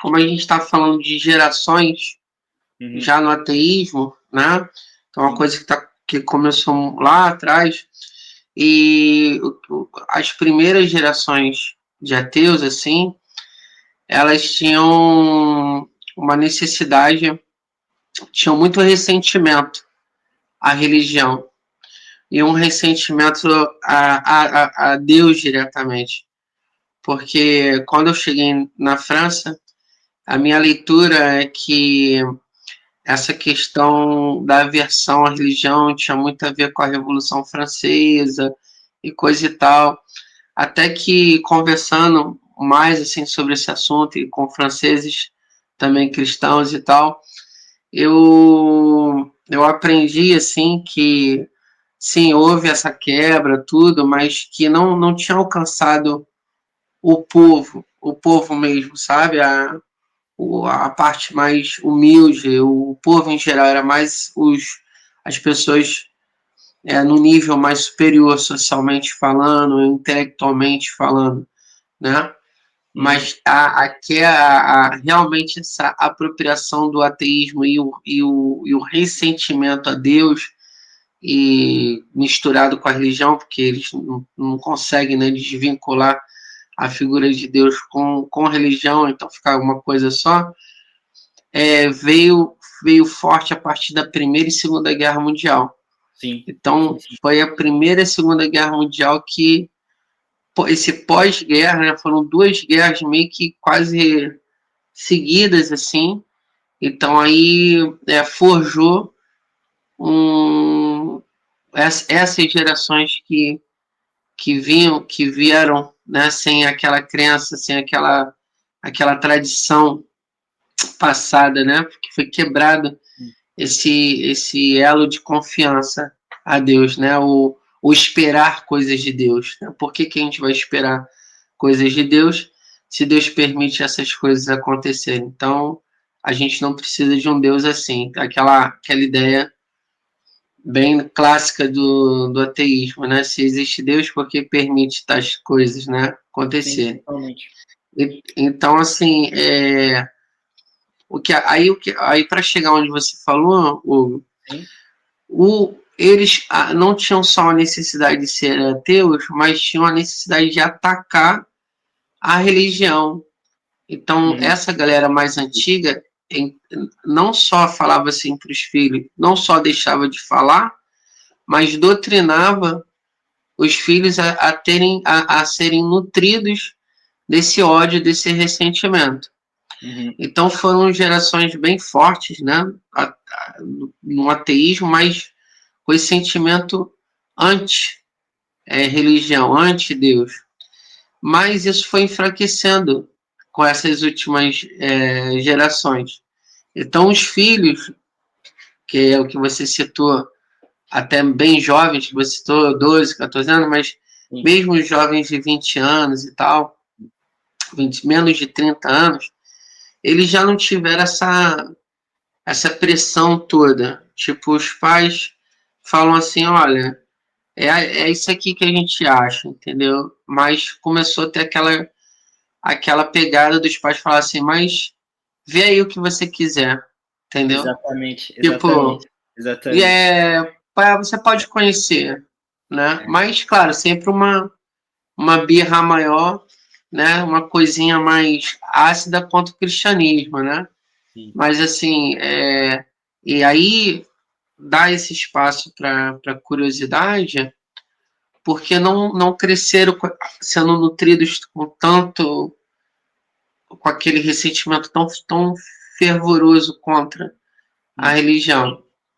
como a gente está falando de gerações já no ateísmo, né? Que é uma coisa que começou lá atrás, e as primeiras gerações de ateus, assim, elas tinham uma necessidade, tinham muito ressentimento à religião e um ressentimento a Deus diretamente. Porque quando eu cheguei na França, a minha leitura é que essa questão da aversão à religião tinha muito a ver com a Revolução Francesa e coisa e tal. Até que conversando mais assim sobre esse assunto e com franceses também cristãos e tal, eu aprendi assim que sim, houve essa quebra, tudo, mas que não tinha alcançado o povo mesmo, sabe? A parte mais humilde, o povo em geral era mais as pessoas no nível mais superior, socialmente falando, intelectualmente falando, né? Mas realmente essa apropriação do ateísmo e o ressentimento a Deus e misturado com a religião, porque eles não conseguem, né, desvincular a figura de Deus com a religião, então fica uma coisa só, veio forte a partir da Primeira e Segunda Guerra Mundial. Sim. Então, foi a Primeira e a Segunda Guerra Mundial que, esse pós-guerra, né, foram duas guerras meio que quase seguidas, assim. Então, aí forjou essas gerações que vieram, né, sem aquela crença, sem aquela tradição passada, né, porque foi quebrado esse elo de confiança a Deus, né, o esperar coisas de Deus. Né? Por que a gente vai esperar coisas de Deus se Deus permite essas coisas acontecerem? Então, a gente não precisa de um Deus assim, aquela ideia bem clássica do ateísmo, né? Se existe Deus, por que permite tais coisas, né, acontecerem? Sim, totalmente. Então, assim, aí para chegar onde você falou, eles não tinham só a necessidade de ser ateus, mas tinham a necessidade de atacar a religião. Então, essa galera mais antiga não só falava assim para os filhos, não só deixava de falar, mas doutrinava os filhos a serem nutridos desse ódio, desse ressentimento. Então foram gerações bem fortes, né, no ateísmo, mas com esse sentimento anti-religião, anti-Deus. Mas isso foi enfraquecendo com essas últimas gerações. Então os filhos, que é o que você citou, até bem jovens, você citou 12, 14 anos, mas mesmo os jovens de 20 anos e tal, menos de 30 anos, eles já não tiveram essa pressão toda. Tipo, os pais falam assim, olha, é isso aqui que a gente acha, entendeu? Mas começou a ter aquela pegada dos pais falar assim, mas vê aí o que você quiser, entendeu? Exatamente, Tipo, exatamente. você pode conhecer, né? Mas, claro, sempre uma birra maior, né? Uma coisinha mais ácida contra o cristianismo, né? Sim. Mas, assim, e aí dá esse espaço para curiosidade, porque não cresceram sendo nutridos com aquele ressentimento tão fervoroso contra a religião.